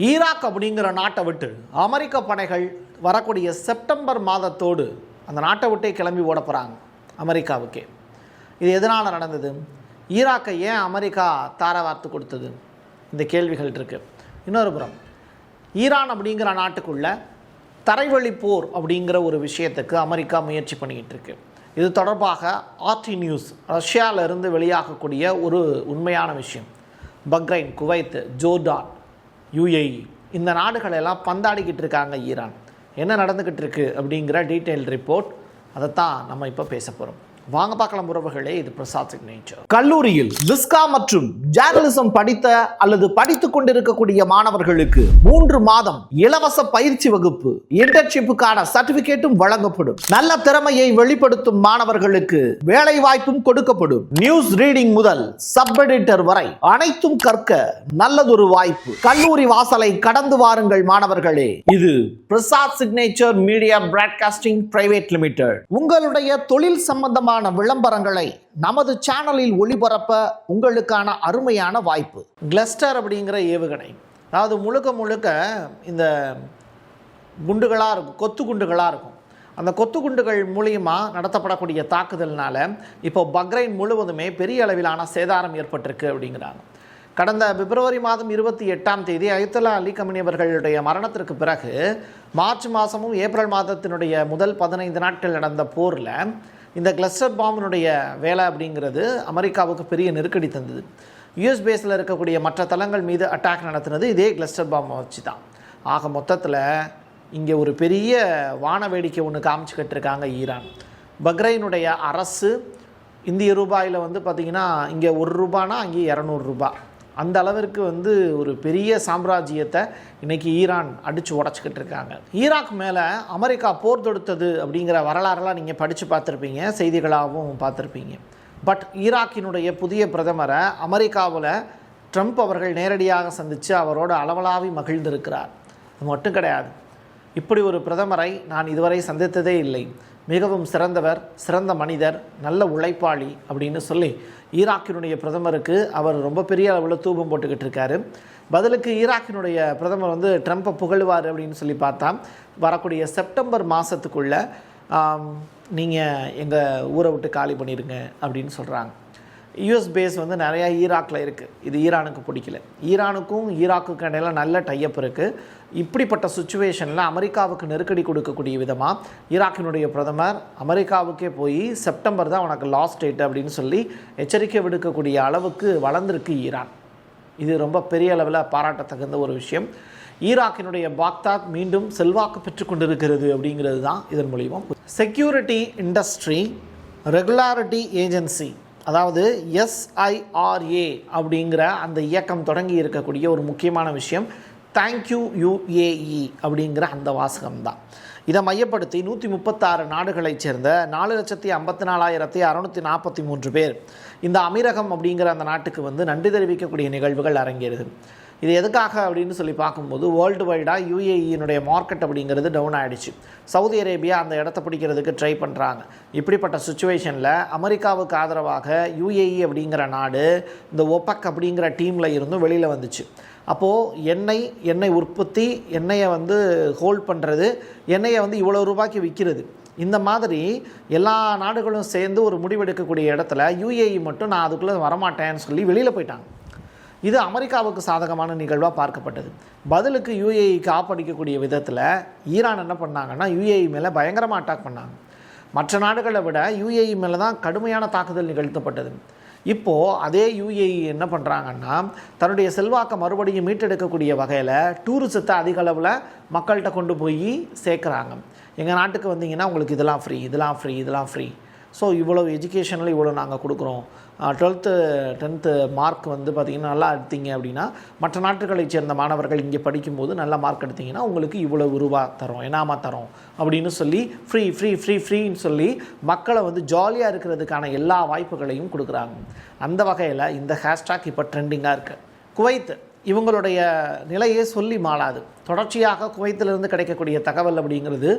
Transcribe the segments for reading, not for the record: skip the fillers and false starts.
Iraq அப்படிங்கிற நாட்டை விட்டு அமெரிக்க படைகள் வரக்கூடிய செப்டம்பர் மாதத்தோடு அந்த நாட்டை விட்டே கிளம்பி ஓட போகிறாங்க அமெரிக்காவுக்கே. இது எதனால் நடந்தது? ஈராக்கை ஏன் அமெரிக்கா தார வார்த்து கொடுத்தது? இந்த கேள்விகள் இருக்குது. இன்னொரு புறம் ஈரான் அப்படிங்கிற நாட்டுக்குள்ள தரைவழி போர் அப்படிங்கிற ஒரு விஷயத்துக்கு அமெரிக்கா முயற்சி பண்ணிக்கிட்டு இருக்கு. இது தொடர்பாக ஆர்டி நியூஸ் ரஷ்யாவிலிருந்து வெளியாகக்கூடிய ஒரு உண்மையான விஷயம். பக்ரைன், குவைத், ஜோர்டான், யுஏஇ இந்த நாடுகளெல்லாம் பந்தாடிக்கிட்டு இருக்காங்க ஈரான். என்ன நடந்துக்கிட்டு இருக்கு அப்படிங்கிற டீட்டெயில் ரிப்போர்ட், அதைத்தான் நம்ம இப்போ பேச போகிறோம். வாங்க பார்க்கலாம் உறவுகளே. இது பிரசாத் சிக்னேச்சர். கல்லூரியில் விஸ்கா மற்றும் ஜேர்னலிசம் படித்த அல்லது படித்துக் கொண்டிருக்கக்கூடிய மாணவர்களுக்கு 3 மாதம் இலவச பயிற்சி வகுப்பு, இன்டர்ன்ஷிப்புக்கான சர்டிபிகேட்டும் வழங்கப்படும். நல்ல திறமையை வெளிப்படுத்தும் மாணவர்களுக்கு வேலை வாய்ப்பும் கொடுக்கப்படும். நியூஸ் ரீடிங் முதல் சப் எடிட்டர் வரை அனைத்தும் கற்க நல்லதொரு வாய்ப்பு. கல்லூரி வாசலை கடந்து வாருங்கள் மாணவர்களே. இது Prasad signature media broadcasting private limited. உங்களுடைய தொழில் சம்பந்தமான விளம்பரங்களை நமது சேனலில் ஒளிபரப்ப உங்களுக்கான அருமையான வாய்ப்பு. கிளஸ்டர் அப்படிங்கிற ஏவுகணை, அதாவது முழுக்க இந்த குண்டுகளாக இருக்கும், கொத்து குண்டுகளாக இருக்கும். அந்த கொத்து குண்டுகள் மூலியமாக நடத்தப்படக்கூடிய தாக்குதல்னால இப்போ பக்ரைன் முழுவதுமே பெரிய அளவிலான சேதாரம் ஏற்பட்டிருக்கு அப்படிங்கிறாங்க. கடந்த பிப்ரவரி மாதம் 28ஆம் தேதி அயத்துல்லா அலி கமேனி அவர்களுடைய மரணத்திற்கு பிறகு மார்ச் மாதமும் ஏப்ரல் மாதத்தினுடைய முதல் 15 நாட்கள் நடந்த போரில் இந்த கிளஸ்டர் பாம்பினுடைய வேலை அப்படிங்கிறது அமெரிக்காவுக்கு பெரிய நெருக்கடி தந்தது. யூஎஸ் பேஸில் இருக்கக்கூடிய மற்ற தளங்கள் மீது அட்டாக் நடத்தினது இதே கிளஸ்டர் பாம்பை வச்சு தான். ஆக மொத்தத்தில் இங்கே ஒரு பெரிய வான வேடிக்கை ஒன்று காமிச்சுக்கிட்டு இருக்காங்க ஈரான். பக்ரைனுடைய அரசு இந்திய ரூபாயில் பார்த்திங்கன்னா இங்கே 1 ரூபானா அங்கே 200 ரூபாய், அந்த அளவிற்கு ஒரு பெரிய சாம்ராஜ்யத்தை இன்றைக்கி ஈரான் அடித்து உடச்சிக்கிட்டு இருக்காங்க. ஈராக் மேலே அமெரிக்கா போர் தொடுத்தது அப்படிங்கிற வரலாறுலாம் நீங்கள் படித்து பார்த்துருப்பீங்க, செய்திகளாகவும் பார்த்துருப்பீங்க. பட் ஈராக்கினுடைய புதிய பிரதமரை அமெரிக்காவில் ட்ரம்ப் அவர்கள் நேரடியாக சந்தித்து அவரோட அளவலாவி மகிழ்ந்திருக்கிறார். அது மட்டும் கிடையாது, இப்படி ஒரு பிரதமரை நான் இதுவரை சந்தித்ததே இல்லை, மிகவும் சிறந்தவர், சிறந்த மனிதர், நல்ல உழைப்பாளி அப்படின்னு சொல்லி ஈராக்கினுடைய பிரதமருக்கு அவர் ரொம்ப பெரிய அளவில் தூபம் போட்டுக்கிட்டு இருக்காரு. பதிலுக்கு ஈராக்கினுடைய பிரதமர் ட்ரம்ப்பை புகழ்வார் அப்படின்னு சொல்லி பார்த்தா வரக்கூடிய செப்டம்பர் மாதத்துக்குள்ளே நீங்கள் எங்கள் ஊரை விட்டு காலி பண்ணிடுங்க அப்படின்னு சொல்கிறாங்க. யூஎஸ் பேஸ் நிறையா ஈராக்கில் இருக்குது. இது ஈரானுக்கு பிடிக்கல. ஈரானுக்கும் ஈராக்குக்கு இடையில நல்ல டைப் இருக்குது. இப்படிப்பட்ட சுச்சுவேஷனில் அமெரிக்காவுக்கு நெருக்கடி கொடுக்கக்கூடிய விதமாக ஈராக்கினுடைய பிரதமர் அமெரிக்காவுக்கே போய் செப்டம்பர் தான் உனக்கு லாஸ்ட் டேட் அப்படின்னு சொல்லி எச்சரிக்கை விடுக்கக்கூடிய அளவுக்கு வளர்ந்துருக்கு ஈரான். இது ரொம்ப பெரிய அளவில் பாராட்டத்தகுந்த ஒரு விஷயம். ஈராக்கினுடைய பாக்தாத் மீண்டும் செல்வாக்கு பெற்று கொண்டிருக்கிறது அப்படிங்கிறது தான் இதன் மூலியம். செக்யூரிட்டி இண்டஸ்ட்ரி ரெகுலாரிட்டி ஏஜென்சி, அதாவது SIRA அப்படிங்கிற அந்த இயக்கம் தொடங்கி இருக்கக்கூடிய ஒரு முக்கியமான விஷயம் தேங்க்யூ UAE அப்படிங்கிற அந்த வாசகம் தான். இதை மையப்படுத்தி 136 நாடுகளைச் சேர்ந்த 4,54,643 பேர் இந்த அமீரகம் அப்படிங்கிற அந்த நாட்டுக்கு நன்றி தெரிவிக்கக்கூடிய நிகழ்வுகள் அரங்கேறுது. இது எதுக்காக அப்படின்னு சொல்லி பார்க்கும்போது வேர்ல்டு வைடாக UAEனுடைய மார்க்கெட் அப்படிங்கிறது டவுன் ஆகிடுச்சு. சவுதி அரேபியா அந்த இடத்த பிடிக்கிறதுக்கு ட்ரை பண்ணுறாங்க. இப்படிப்பட்ட சுச்சுவேஷனில் அமெரிக்காவுக்கு ஆதரவாக UAE அப்படிங்கிற நாடு இந்த OPEC அப்படிங்கிற டீமில் இருந்தும் வெளியில் வந்துச்சு. அப்போது எண்ணெய் உற்பத்தி, எண்ணெயை ஹோல்ட் பண்ணுறது, எண்ணெயை இவ்வளோ ரூபாய்க்கு விற்கிறது, இந்த மாதிரி எல்லா நாடுகளும் சேர்ந்து ஒரு முடிவெடுக்கக்கூடிய இடத்துல UAE மட்டும் நான் அதுக்குள்ளே வரமாட்டேன்னு சொல்லி வெளியில் போயிட்டாங்க. இது அமெரிக்காவுக்கு சாதகமான நிகழ்வாக பார்க்கப்பட்டது. பதிலுக்கு UAEக்கு ஆப்படிக்கக்கூடிய விதத்தில் ஈரான் என்ன பண்ணாங்கன்னா UAE மேலே பயங்கரமாக அட்டாக் பண்ணாங்க. மற்ற நாடுகளை விட UAE மேலே தான் கடுமையான தாக்குதல் நிகழ்த்தப்பட்டது. இப்போது அதே UAE என்ன பண்ணுறாங்கன்னா தன்னுடைய செல்வாக்கை மறுபடியும் மீட்டெடுக்கக்கூடிய வகையில் டூரிசத்தை அதிக அளவில் மக்கள்கிட்ட கொண்டு போய் சேர்க்குறாங்க. எங்கள் நாட்டுக்கு வந்தீங்கன்னா உங்களுக்கு இதெல்லாம் ஃப்ரீ. ஸோ இவ்வளோ எஜுகேஷனில் இவ்வளோ நாங்கள் கொடுக்குறோம். 12th 10th மார்க் பார்த்திங்கன்னா நல்லா எடுத்தீங்க அப்படின்னா மற்ற நாட்டுகளைச் சேர்ந்த மாணவர்கள் இங்கே படிக்கும்போது நல்ல மார்க் எடுத்திங்கன்னா உங்களுக்கு இவ்வளோ ரூபா தரோம், எனாமா தரோம் அப்படின்னு சொல்லி ஃப்ரீன்னு சொல்லி மக்களை ஜாலியாக இருக்கிறதுக்கான எல்லா வாய்ப்புகளையும் கொடுக்குறாங்க. அந்த வகையில் இந்த ஹேஷ்டாக் இப்போ ட்ரெண்டிங்காக இருக்குது. குவைத் இவங்களுடைய நிலையே சொல்லி மாளாது. தொடர்ச்சியாக குவைத்திலிருந்து கிடைக்கக்கூடிய தகவல் அப்படிங்கிறது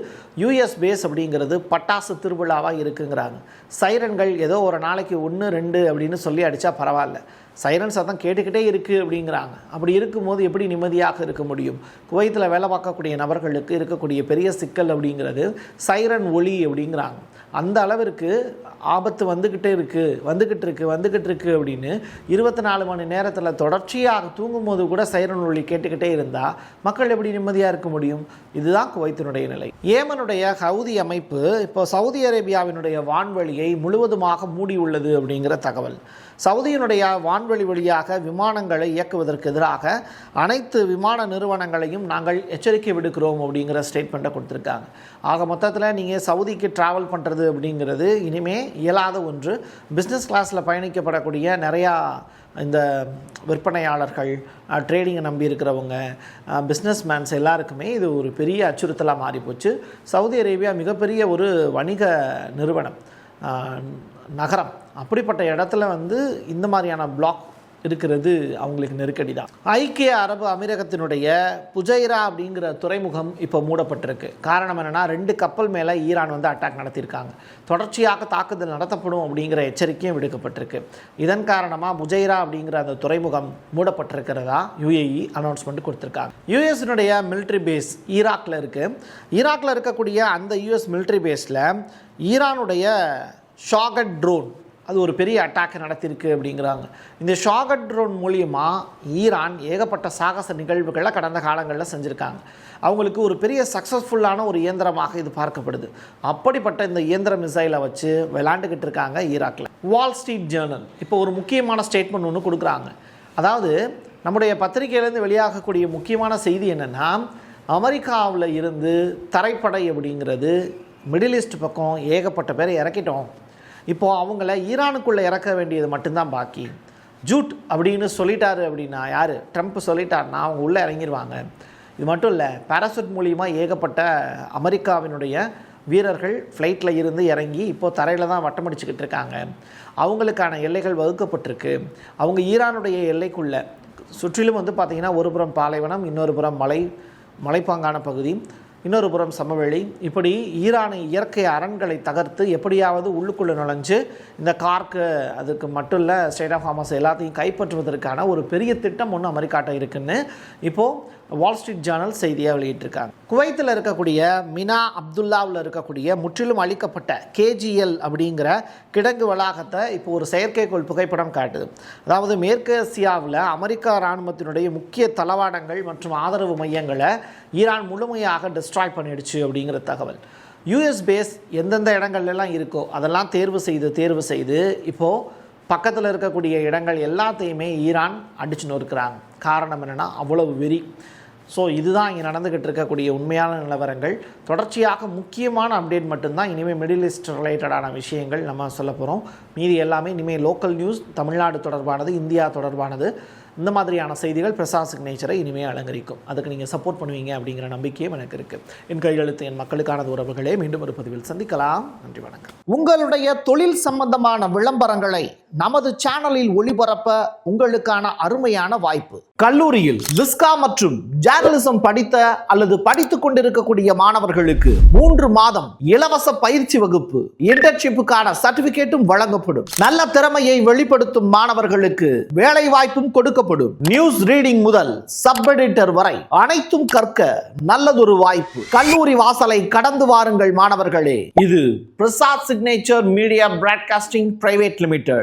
US பேஸ் அப்படிங்கிறது பட்டாசு திருவிழாவாக இருக்குங்கிறாங்க. சைரன்கள் ஏதோ ஒரு நாளைக்கு 1 2 அப்படின்னு சொல்லி அடித்தா பரவாயில்ல, சைரன் சத்தம் கேட்டுக்கிட்டே இருக்குது அப்படிங்கிறாங்க. அப்படி இருக்கும்போது எப்படி நிம்மதியாக இருக்க முடியும்? குவைத்தில் வேலை பார்க்கக்கூடிய நபர்களுக்கு இருக்கக்கூடிய பெரிய சிக்கல் அப்படிங்கிறது சைரன் ஒலி அப்படிங்கிறாங்க. அந்த அளவிற்கு ஆபத்து வந்துக்கிட்டு இருக்கு அப்படின்னு 24 மணி நேரத்தில் தொடர்ச்சியாக தூங்கும்போது கூட சைரன் ஒலி கேட்டுக்கிட்டே இருந்தால் மக்கள் எப்படி நிம்மதியாக இருக்க முடியும்? இதுதான் குவைத்தினுடைய நிலை. ஏமனுடைய ஹவுதி அமைப்பு இப்போ சவுதி அரேபியாவினுடைய வான்வெளியை முழுவதுமாக மூடியுள்ளது அப்படிங்கிற தகவல். சவுதியினுடைய வான்வெளி வழியாக விமானங்களை இயக்குவதற்கு எதிராக அனைத்து விமான நிறுவனங்களையும் நாங்கள் எச்சரிக்கை விடுக்கிறோம் அப்படிங்கிற ஸ்டேட்மெண்ட்டை கொடுத்துருக்காங்க. ஆக மொத்தத்தில் நீங்கள் சவுதிக்கு ட்ராவல் பண்ணுறது அப்படிங்கிறது இனிமேல் இயலாத ஒன்று. பிஸ்னஸ் கிளாஸில் பயணிக்கப்படக்கூடிய நிறையா இந்த விற்பனையாளர்கள், ட்ரேடிங்கை நம்பி இருக்கிறவங்க, பிஸ்னஸ் மேன்ஸ் எல்லாருக்குமே இது ஒரு பெரிய அச்சுறுத்தலாக மாறிப்போச்சு. சவுதி அரேபியா மிகப்பெரிய ஒரு வணிக நிறுவனம், நகரம். அப்படிப்பட்ட இடத்துல இந்த மாதிரியான பிளாக் இருக்கிறது அவங்களுக்கு நெருக்கடி தான். ஐக்கிய அரபு அமீரகத்தினுடைய புஜைரா அப்படிங்கிற துறைமுகம் இப்போ மூடப்பட்டிருக்கு. காரணம் என்னென்னா 2 கப்பல் மேலே ஈரான் அட்டாக் நடத்தியிருக்காங்க. தொடர்ச்சியாக தாக்குதல் நடத்தப்படும் அப்படிங்கிற எச்சரிக்கையும் விடுக்கப்பட்டிருக்கு. இதன் காரணமாக புஜைரா அப்படிங்கிற அந்த துறைமுகம் மூடப்பட்டிருக்கிறதா UAE அனௌன்ஸ்மெண்ட் கொடுத்துருக்காங்க. யூஎஸ்னுடைய மிலிட்ரி பேஸ் ஈராக்கில் இருக்குது. ஈராக்கில் இருக்கக்கூடிய அந்த US மிலிட்ரி பேஸில் ஈரானுடைய ஷாகட் ட்ரோன் அது ஒரு பெரிய அட்டாக் நடத்தியிருக்கு அப்படிங்கிறாங்க. இந்த ஷாகட் ட்ரோன் மூலியமாக ஈரான் ஏகப்பட்ட சாகச நிகழ்வுகளை கடந்த காலங்களில் செஞ்சுருக்காங்க. அவங்களுக்கு ஒரு பெரிய சக்ஸஸ்ஃபுல்லான ஒரு இயந்திரமாக இது பார்க்கப்படுது. அப்படிப்பட்ட இந்த இயந்திர மிசைலை வச்சு விளாண்டுக்கிட்டு இருக்காங்க ஈராக்கில். வால் ஸ்ட்ரீட் ஜேர்னல் இப்போ ஒரு முக்கியமான ஸ்டேட்மெண்ட் ஒன்று கொடுக்குறாங்க. அதாவது நம்முடைய பத்திரிகையிலேருந்து வெளியாகக்கூடிய முக்கியமான செய்தி என்னென்னா, அமெரிக்காவில் இருந்து தரைப்படை அப்படிங்கிறது மிடில் ஈஸ்ட் பக்கம் ஏகப்பட்ட பேரை இறக்கிட்டோம். இப்போது அவங்கள ஈரானுக்குள்ளே இறக்க வேண்டியது மட்டும்தான் பாக்கி. ஜூட் அப்படின்னு சொல்லிட்டாரு அப்படின்னா, யார் ட்ரம்ப் சொல்லிட்டாருன்னா அவங்க உள்ளே இறங்கிடுவாங்க. இது மட்டும் இல்லை, பாராசூட் மூலியமாக ஏகப்பட்ட அமெரிக்காவினுடைய வீரர்கள் ஃப்ளைட்டில் இருந்து இறங்கி இப்போது தரையில் தான் வட்டமடிச்சுக்கிட்டு இருக்காங்க. அவங்களுக்கான எல்லைகள் வகுக்கப்பட்டிருக்கு. அவங்க ஈரானுடைய எல்லைக்குள்ளே சுற்றிலும் பார்த்திங்கன்னா ஒரு புறம் பாலைவனம், இன்னொரு புறம் மலைப்பாங்கான பகுதி, இன்னொரு புறம் சமவெளி. இப்படி ஈரான் இயற்கை அரண்களை தகர்த்து எப்படியாவது உள்ளுக்குள்ளே நுழைஞ்சு இந்த கார்க்கு, அதுக்கு மட்டும் இல்லை ஸ்டேட் ஆஃப் ஹார்மஸ் எல்லாத்தையும் கைப்பற்றுவதற்கான ஒரு பெரிய திட்டம் ஒன்று அமெரிக்காட்ட இருக்குன்னு இப்போது வால் ஸ்ட்ரீட் ஜேர்னல் செய்தியாக வெளியிட்டிருக்காங்க. குவைத்தில் இருக்கக்கூடிய மினா அப்துல்லாவில் இருக்கக்கூடிய முற்றிலும் அழிக்கப்பட்ட KGL அப்படிங்கிற கிடங்கு வளாகத்தை இப்போ ஒரு செயற்கைக்கோள் புகைப்படம் காட்டுது. அதாவது மேற்கு ஆசியாவில் அமெரிக்கா இராணுவத்தினுடைய முக்கிய தளவாடங்கள் மற்றும் ஆதரவு மையங்களை ஈரான் முழுமையாக டிஸ்ட்ராய் பண்ணிடுச்சு அப்படிங்கிற தகவல். US பேஸ் எந்தெந்த இடங்கள்லாம் இருக்கோ அதெல்லாம் தேர்வு செய்து இப்போது பக்கத்தில் இருக்கக்கூடிய இடங்கள் எல்லாத்தையுமே ஈரான் அடிச்சு நொறுக்கிறாங்க. காரணம் என்னென்னா அவ்வளவு வெறி. ஸோ இதுதான் இங்கே நடந்துக்கிட்டு இருக்கக்கூடிய உண்மையான நிலவரங்கள். தொடர்ச்சியாக முக்கியமான அப்டேட் மட்டும்தான் இனிமேல் மிடில் ஈஸ்ட் ரிலேட்டடான விஷயங்கள் நம்ம சொல்ல போகிறோம். மீதி எல்லாமே இனிமேல் லோக்கல் நியூஸ், தமிழ்நாடு தொடர்பானது, இந்தியா தொடர்பானது, இந்த மாதிரியான செய்திகள் பிரசாத் சிக்னேச்சரை இனிமேல் அலங்கரிக்கும். அதுக்கு நீங்கள் சப்போர்ட் பண்ணுவீங்க அப்படிங்கிற நம்பிக்கையும் எனக்கு இருக்குது. என் கையெழுத்து என் மக்களுக்கானது உறவுகளே. மீண்டும் ஒரு பதிவில் சந்திக்கலாம். நன்றி, வணக்கம். உங்களுடைய தொழில் சம்பந்தமான விளம்பரங்களை நமது சேனலில் ஒளிபரப்ப உங்களுக்கான அருமையான வாய்ப்பு. கல்லூரியில் விஸ்கா மற்றும் ஜேர்னலிசம் படித்த அல்லது படித்துக் கொண்டிருக்கக்கூடிய மாணவர்களுக்கு 3 மாதம் இலவச பயிற்சி வகுப்பு, இன்டர்ன்ஷிப்புக்கான சர்டிபிகேட்டும் வழங்கப்படும். நல்ல திறமையை வெளிப்படுத்தும் மாணவர்களுக்கு வேலை வாய்ப்பும் கொடுக்கப்படும். நியூஸ் ரீடிங் முதல் சப் எடிட்டர் வரை அனைத்தும் கற்க நல்லதொரு வாய்ப்பு. கல்லூரி வாசலை கடந்து வாருங்கள் மாணவர்களே. இது Prasad signature media broadcasting private limited.